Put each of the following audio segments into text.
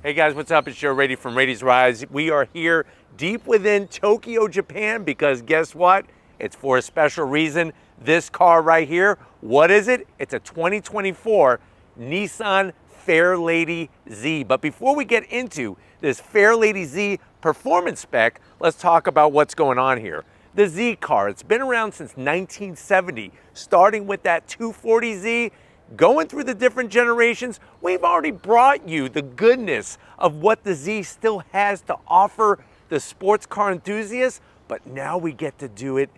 Hey guys, what's up? It's your Raiti from Raiti's Rise. We are here deep within Tokyo, Japan, because guess what? It's for a special reason. This car right here, what is it? It's a 2024 Nissan Fairlady Z. But before we get into this Fairlady Z performance spec, let's talk about what's going on here. The Z car, it's been around since 1970, starting with that 240Z, going through the different generations. We've already brought you the goodness of what the Z still has to offer the sports car enthusiasts, but now we get to do it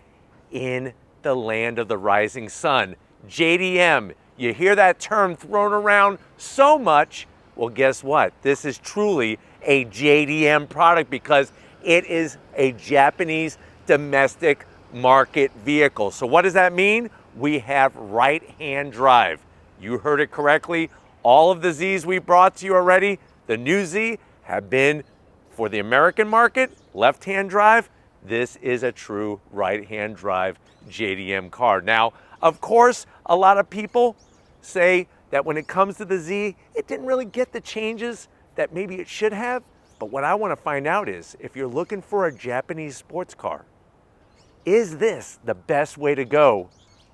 in the land of the rising sun. JDM, you hear that term thrown around so much. Well, guess what? This is truly a JDM product because it is a Japanese domestic market vehicle. So what does that mean? We have right-hand drive. You heard it correctly. All of the Zs we brought to you already, the new Z, have been for the American market, left-hand drive. This is a true right-hand drive JDM car. Now, of course, a lot of people say that when it comes to the Z, it didn't really get the changes that maybe it should have. But what I want to find out is, if you're looking for a Japanese sports car, is this the best way to go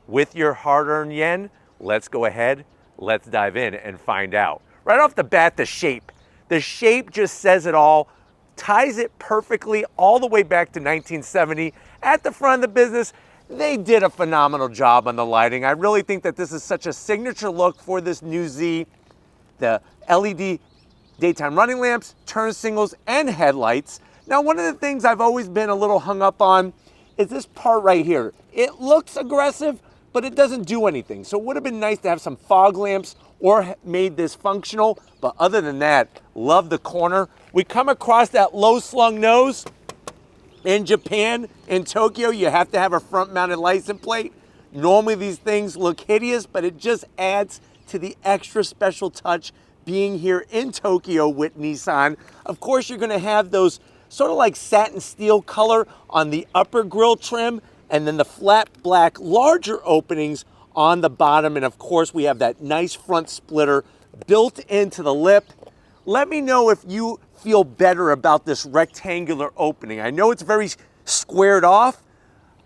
with your hard-earned yen? Let's go ahead, let's dive in and find out. Right off the bat, the shape. The shape just says it all, ties it perfectly all the way back to 1970. At the front of the business, they did a phenomenal job on the lighting. I really think that this is such a signature look for this new Z. The LED daytime running lamps, turn signals, and headlights. Now, one of the things I've always been a little hung up on is this part right here. It looks aggressive, but it doesn't do anything. So it would have been nice to have some fog lamps or made this functional. But other than that, love the corner. We come across that low slung nose. In Japan, in Tokyo, you have to have a front mounted license plate. Normally these things look hideous, but it just adds to the extra special touch being here in Tokyo with Nissan. Of course, you're gonna have those sort of like satin steel color on the upper grille trim, and then the flat black larger openings on the bottom. And of course, we have that nice front splitter built into the lip. Let me know if you feel better about this rectangular opening. I know it's very squared off.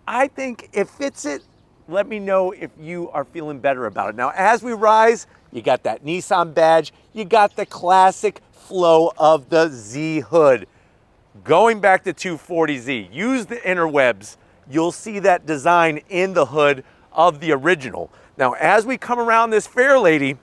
I think it fits it. Let me know if you are feeling better about it. Now, as we rise, you got that Nissan badge. You got the classic flow of the Z hood. Going back to 240Z, use the interwebs. You'll see that design in the hood of the original. Now, as we come around this Fairlady,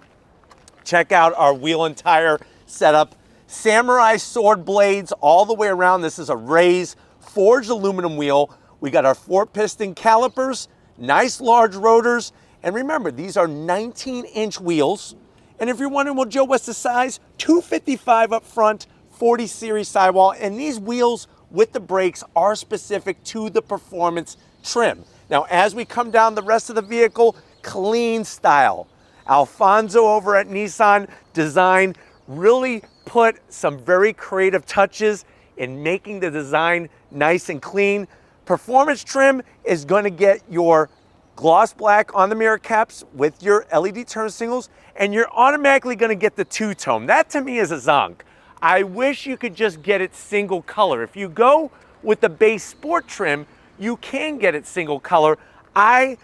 check out our wheel and tire setup. Samurai sword blades all the way around. This is a raised forged aluminum wheel. We got our 4-piston calipers, nice large rotors. And remember, these are 19-inch wheels. And if you're wondering, well, Joe, what's the size? 255 up front, 40 series sidewall. And these wheels with the brakes are specific to the performance trim. Now, as we come down the rest of the vehicle, clean style. Alfonso over at Nissan Design really put some very creative touches in making the design nice and clean. Performance trim is going to get your gloss black on the mirror caps with your LED turn signals, and you're automatically going to get the two-tone. That to me is a zonk. I wish you could just get it single color. If you go with the base sport trim, you can get it single color. I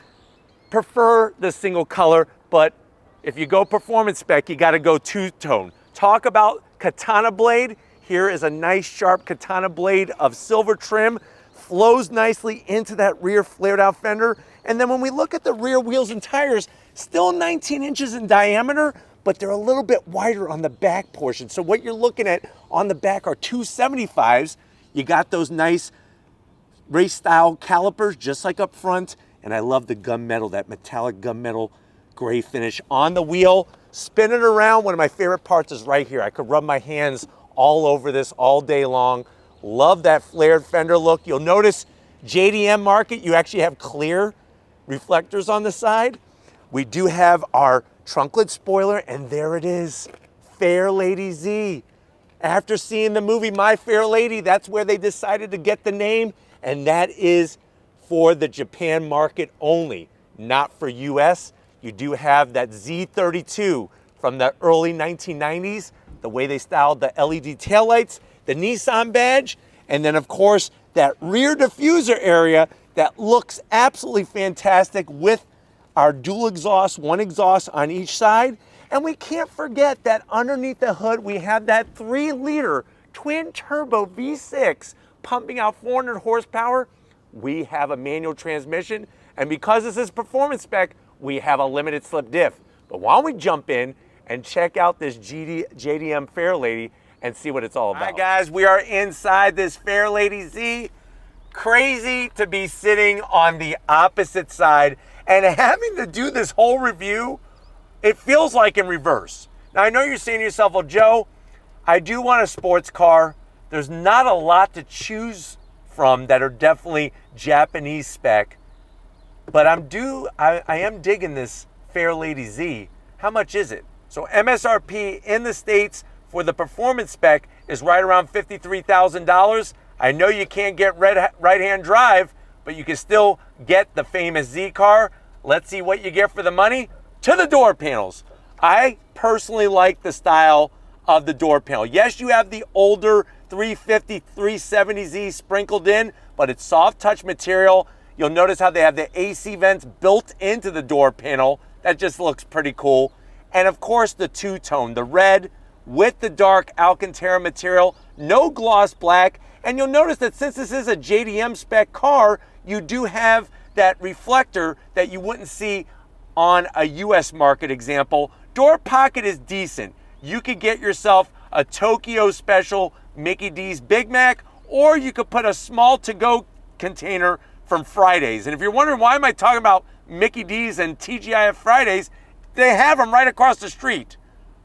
prefer the single color, but if you go performance spec, you got to go two-tone. Talk about katana blade. Here is a nice sharp katana blade of silver trim. Flows nicely into that rear flared out fender. And then when we look at the rear wheels and tires, still 19 inches in diameter, but they're a little bit wider on the back portion. So what you're looking at on the back are 275s. You got those nice race style calipers just like up front. And I love the gunmetal, that metallic gunmetal gray finish on the wheel. Spin it around. One of my favorite parts is right here. I could rub my hands all over this all day long. Love that flared fender look. You'll notice JDM market, you actually have clear reflectors on the side. We do have our trunklet spoiler, and there it is, Fairlady Z. After seeing the movie My Fair Lady, that's where they decided to get the name, and that is for the Japan market only, not for US. You do have that Z32 from the early 1990s. the way they styled the LED taillights, the Nissan badge, and then of course that rear diffuser area that looks absolutely fantastic with our dual exhaust, one exhaust on each side. And we can't forget that underneath the hood, we have that 3-liter twin turbo V6 pumping out 400 horsepower. We have a manual transmission. And because this is performance spec, we have a limited slip diff. But why don't we jump in and check out this JDM Fairlady and see what it's all about. All right, guys, we are inside this Fairlady Z. Crazy to be sitting on the opposite side and having to do this whole review. It feels like in reverse. Now, I know you're saying to yourself, well, Joe, I do want a sports car. There's not a lot to choose from that are definitely Japanese spec, but I am digging this Fairlady Z. How much is it? So MSRP in the States for the performance spec is right around $53,000. I know you can't get right-hand drive, but you can still get the famous Z car. Let's see what you get for the money. To the door panels. I personally like the style of the door panel. Yes, you have the older 350, 370Z sprinkled in, but it's soft touch material. You'll notice how they have the AC vents built into the door panel. That just looks pretty cool. And of course the two-tone, the red with the dark Alcantara material, no gloss black. And you'll notice that since this is a JDM spec car, you do have that reflector that you wouldn't see on a US market example. Door pocket is decent. You could get yourself a Tokyo special Mickey D's Big Mac, or you could put a small to-go container from Fridays. And if you're wondering why am I talking about Mickey D's and TGIF Fridays, they have them right across the street.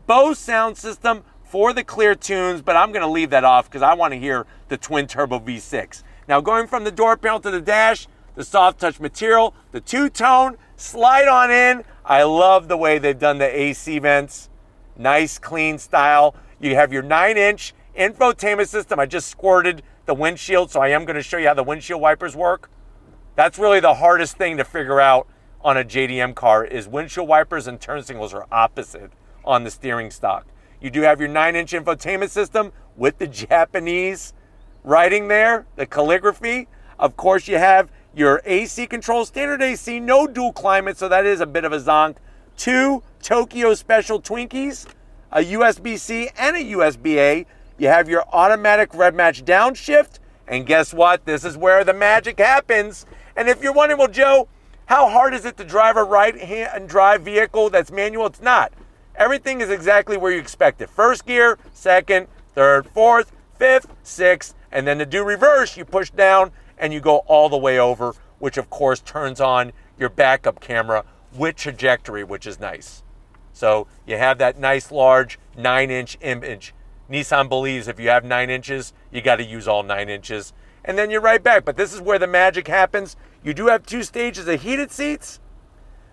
Bose sound system for the clear tunes, but I'm gonna leave that off because I wanna hear the twin turbo V6. Now going from the door panel to the dash, the soft touch material, the two-tone, slide on in. I love the way they've done the AC vents. Nice, clean style. You have your 9-inch infotainment system. I just squirted the windshield, so I am gonna show you how the windshield wipers work. That's really the hardest thing to figure out on a JDM car is windshield wipers and turn signals are opposite on the steering stock. You do have your 9-inch infotainment system with the Japanese writing there, the calligraphy. Of course, you have your AC control, standard AC, no dual climate, so that is a bit of a zonk. 2 Tokyo special Twinkies, a USB-C and a USB-A. You have your automatic red match downshift, and guess what? This is where the magic happens. And if you're wondering, well, Joe, how hard is it to drive a right-hand drive vehicle that's manual? It's not. Everything is exactly where you expect it. First gear, second, third, fourth, fifth, sixth, and then to do reverse, you push down and you go all the way over, which of course turns on your backup camera with trajectory, which is nice. So you have that nice large 9-inch image. Nissan believes if you have 9 inches, you got to use all 9 inches. And then you're right back. But this is where the magic happens. You do have 2 stages of heated seats,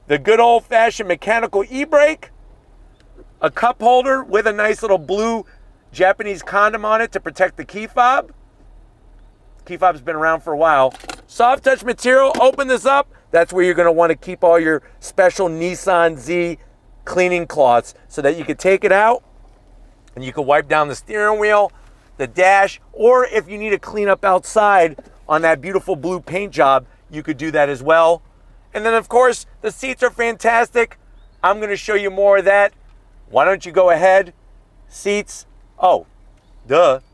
the good old-fashioned mechanical e-brake, a cup holder with a nice little blue Japanese condom on it to protect the key fob. Key fob's been around for a while. Soft touch material, open this up. That's where you're gonna wanna keep all your special Nissan Z cleaning cloths so that you can take it out and you can wipe down the steering wheel, the dash, or if you need to clean up outside on that beautiful blue paint job, you could do that as well. And then of course, the seats are fantastic. I'm gonna show you more of that. Why don't you go ahead? Seats,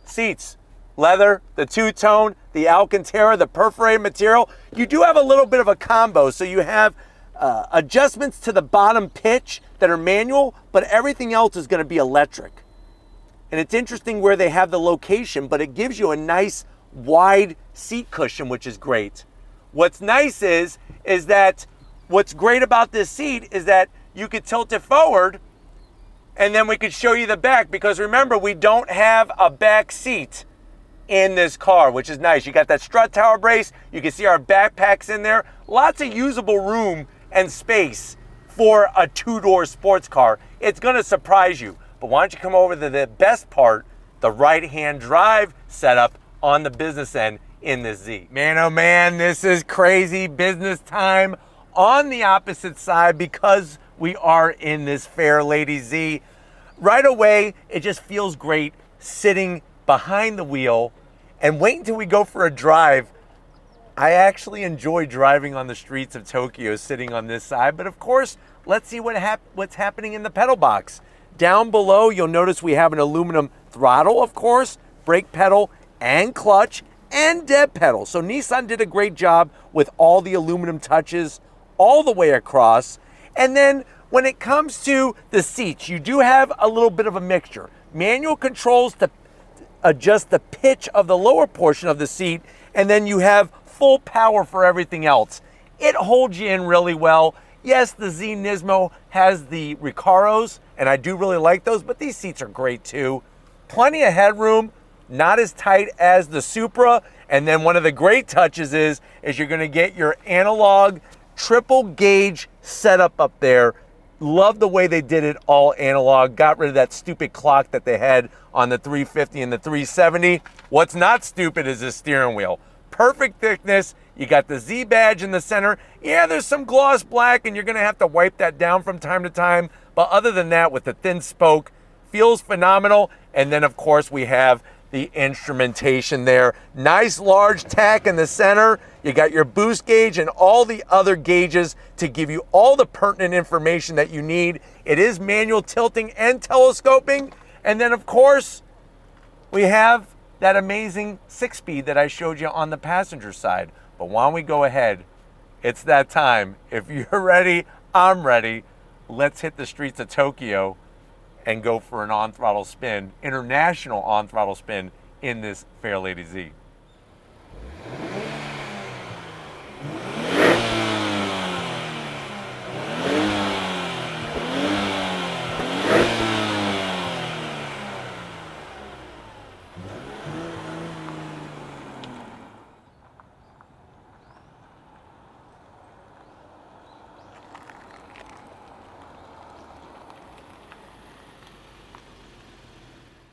seats. Leather, the two-tone, the Alcantara, the perforated material. You do have a little bit of a combo, so you have adjustments to the bottom pitch that are manual, but everything else is gonna be electric. And it's interesting where they have the location, but it gives you a nice wide seat cushion, which is great. What's nice is that what's great about this seat is that you could tilt it forward and then we could show you the back, because remember, we don't have a back seat in this car, which is nice. You got that strut tower brace. You can see our backpacks in there. Lots of usable room and space for a 2-door sports car. It's gonna surprise you. But why don't you come over to the best part, the right-hand drive setup on the business end in this Z. Man, oh man, this is crazy business time on the opposite side because we are in this Fairlady Z. right away, it just feels great sitting behind the wheel. And wait until we go for a drive. I actually enjoy driving on the streets of Tokyo sitting on this side, but of course, let's see what's happening in the pedal box. Down below, you'll notice we have an aluminum throttle, of course, brake pedal and clutch and dead pedal. So Nissan did a great job with all the aluminum touches all the way across. And then when it comes to the seats, you do have a little bit of a mixture. Manual controls to adjust the pitch of the lower portion of the seat, and then you have full power for everything else. It holds you in really well. Yes, the Z Nismo has the Recaros, and I do really like those, but these seats are great too. Plenty of headroom, not as tight as the Supra. And then one of the great touches is you're gonna get your analog triple gauge setup up there. Love the way they did it all analog. Got rid of that stupid clock that they had on the 350 and the 370. What's not stupid is the steering wheel. Perfect thickness. You got the Z badge in the center. Yeah, there's some gloss black and you're gonna have to wipe that down from time to time. But other than that, with the thin spoke, feels phenomenal. And then of course we have the instrumentation there. Nice large tack in the center. You got your boost gauge and all the other gauges to give you all the pertinent information that you need. It is manual tilting and telescoping. And then of course, we have that amazing 6-speed that I showed you on the passenger side. But why don't we go ahead? It's that time. If you're ready, I'm ready. Let's hit the streets of Tokyo and go for an on-throttle spin, international on-throttle spin in this Fairlady Z.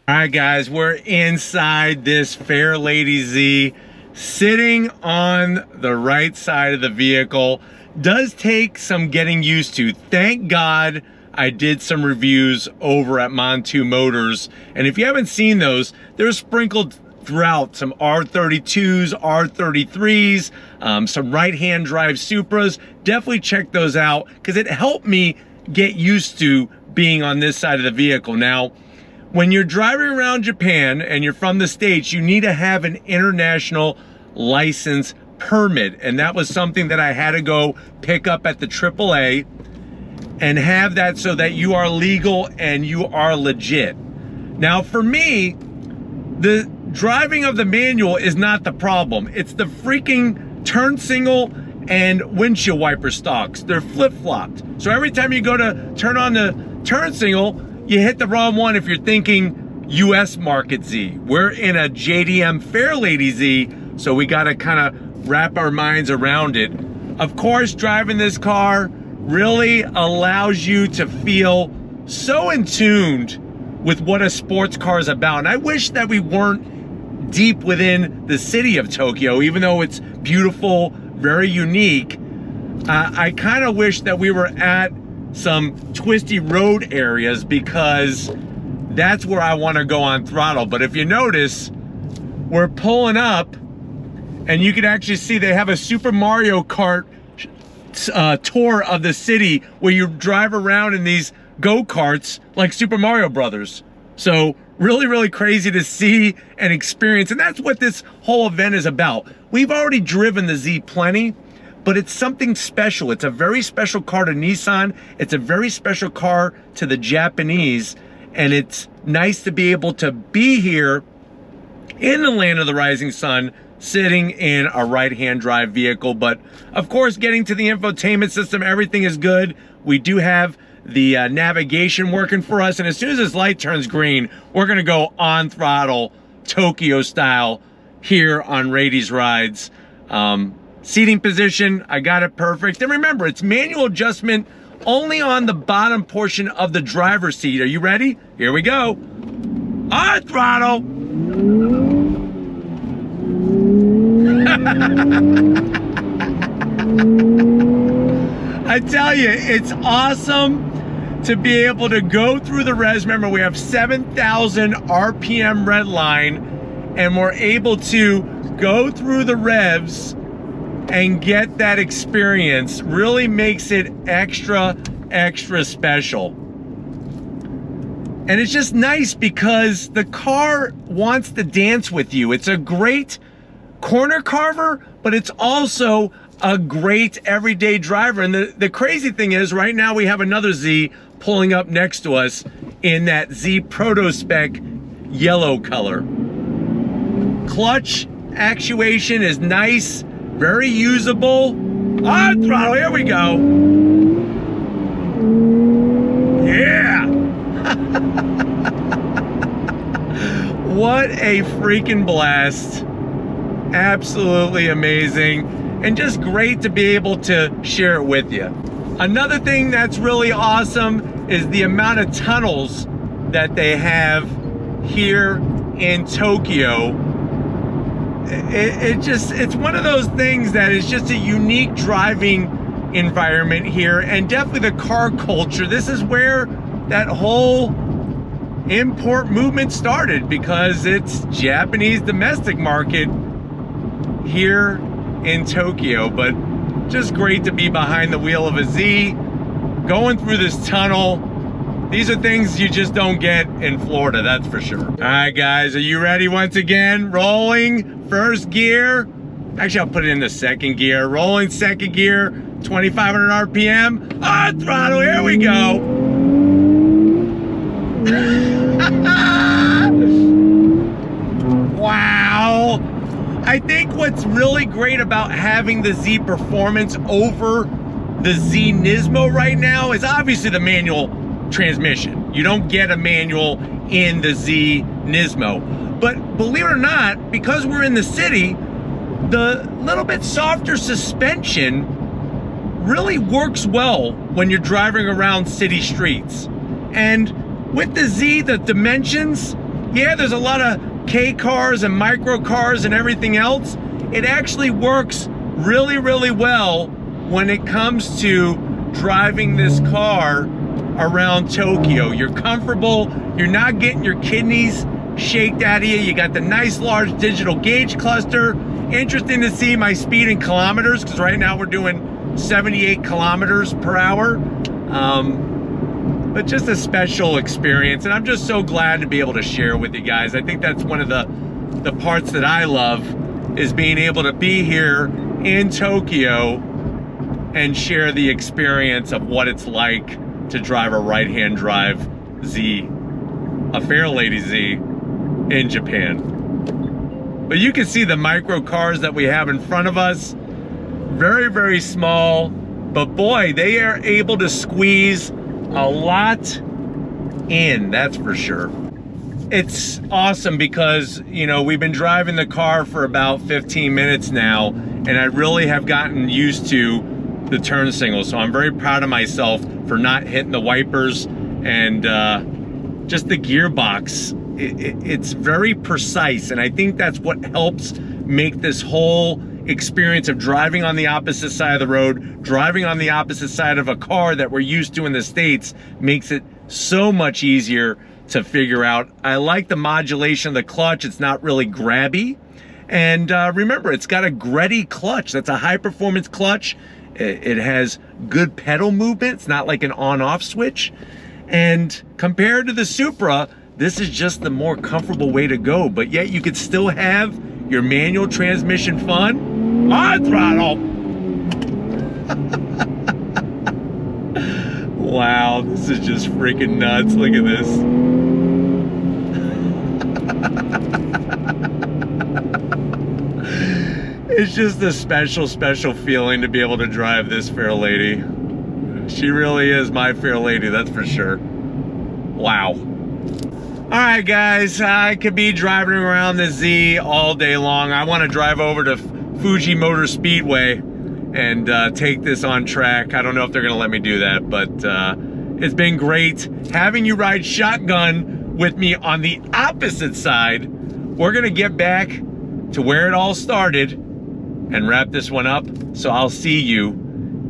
All right, guys, we're inside this Fairlady Z, sitting on the right side of the vehicle. Does take some getting used to. Thank God I did some reviews over at Montu Motors. And if you haven't seen those, they're sprinkled throughout. Some R32s, R33s, some right-hand drive Supras. Definitely check those out because it helped me get used to being on this side of the vehicle. Now, when you're driving around Japan and you're from the States, you need to have an international license permit. And that was something that I had to go pick up at the AAA and have that so that you are legal and you are legit. Now, for me, the driving of the manual is not the problem. It's the freaking turn signal and windshield wiper stalks. They're flip-flopped. So every time you go to turn on the turn signal, you hit the wrong one if you're thinking US market Z. We're in a JDM Fairlady Z, so we gotta kind of wrap our minds around it. Of course, driving this car really allows you to feel so in tuned with what a sports car is about. And I wish that we weren't deep within the city of Tokyo, even though it's beautiful, very unique. I kind of wish that we were at some twisty road areas because that's where I want to go on throttle. But if you notice, we're pulling up and you can actually see they have a Super Mario Kart tour of the city where you drive around in these go-karts like Super Mario Brothers. So really, really crazy to see and experience. And that's what this whole event is about. We've already driven the Z plenty, but it's something special. It's a very special car to Nissan. It's a very special car to the Japanese. And it's nice to be able to be here in the land of the rising sun, sitting in a right-hand drive vehicle. But of course, getting to the infotainment system, everything is good. We do have the navigation working for us. And as soon as this light turns green, we're gonna go on throttle, Tokyo style, here on Raiti's Rides. Seating position, I got it perfect. And remember, it's manual adjustment only on the bottom portion of the driver's seat. Are you ready? Here we go. On throttle. I tell you, it's awesome to be able to go through the revs. Remember, we have 7,000 RPM red line, and we're able to go through the revs and get that experience. Really makes it extra special. And it's just nice because the car wants to dance with you. It's a great corner carver, but it's also a great everyday driver. And the crazy thing is, right now we have another Z pulling up next to us in that Z Proto Spec yellow color. Clutch actuation is nice, very usable. On throttle, here we go. Yeah! What a freaking blast. Absolutely amazing. And just great to be able to share it with you. Another thing that's really awesome is the amount of tunnels that they have here in Tokyo. It's one of those things that is just a unique driving environment here, and definitely the car culture. This is where that whole import movement started, because it's Japanese domestic market here in Tokyo. But just great to be behind the wheel of a Z, going through this tunnel. These are things you just don't get in Florida, that's for sure. All right, guys, are you ready once again? Rolling first gear. Actually, I'll put it in the second gear. Rolling second gear, 2,500 RPM. On throttle, here we go. Wow. I think what's really great about having the Z Performance over the Z Nismo right now is obviously the manual transmission. You don't get a manual in the Z Nismo. But believe it or not, because we're in the city, the little bit softer suspension really works well when you're driving around city streets. And with the Z, the dimensions, yeah, there's a lot of K cars and micro cars and everything else. It actually works really, really well when it comes to driving this car around Tokyo. You're comfortable, you're not getting your kidneys shaked out of you. You got the nice large digital gauge cluster. Interesting to see my speed in kilometers, because right now we're doing 78 kilometers per hour. But just a special experience, and I'm just so glad to be able to share with you guys. I think that's one of the parts that I love, is being able to be here in Tokyo and share the experience of what it's like to drive a right-hand drive Z, a Fairlady Z in Japan. But you can see the micro cars that we have in front of us. Very, very small, but boy, they are able to squeeze a lot in, that's for sure. It's awesome because, you know, we've been driving the car for about 15 minutes now, and I really have gotten used to the turn signal. So I'm very proud of myself for not hitting the wipers, and just the gearbox. It's very precise, and I think that's what helps make this whole experience of driving on the opposite side of the road, driving on the opposite side of a car that we're used to in the States, makes it so much easier to figure out. I like the modulation of the clutch. It's not really grabby. And remember, it's got a Raiti clutch. That's a high performance clutch. It has good pedal movement. It's not like an on-off switch. And compared to the Supra, this is just the more comfortable way to go. But yet you could still have your manual transmission fun. On throttle. Wow, this is just freaking nuts. Look at this. It's just a special, special feeling to be able to drive this Fairlady. She really is my Fairlady, that's for sure. Wow. All right, guys, I could be driving around the Z all day long. I want to drive over to Fuji Motor Speedway and take this on track. I don't know if they're gonna let me do that, but it's been great having you ride shotgun with me on the opposite side. We're gonna get back to where it all started and wrap this one up. So I'll see you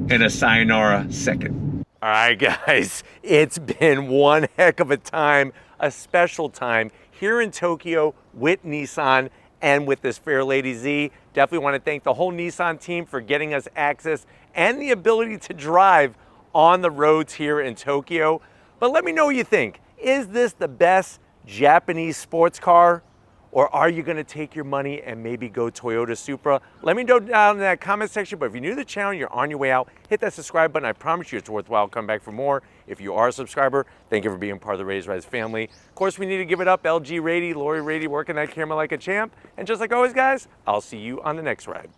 in a sayonara second. All right, guys, it's been one heck of a time, a special time here in Tokyo with Nissan and with this Fairlady Z. Definitely want to thank the whole Nissan team for getting us access and the ability to drive on the roads here in Tokyo. But let me know what you think. Is this the best Japanese sports car? Or are you gonna take your money and maybe go Toyota Supra? Let me know down in that comment section, but if you're new to the channel, you're on your way out, hit that subscribe button. I promise you it's worthwhile. Come back for more. If you are a subscriber, thank you for being part of the Raiti's Rise family. Of course, we need to give it up. LG Raiti, Lori Raiti working that camera like a champ. And just like always, guys, I'll see you on the next ride.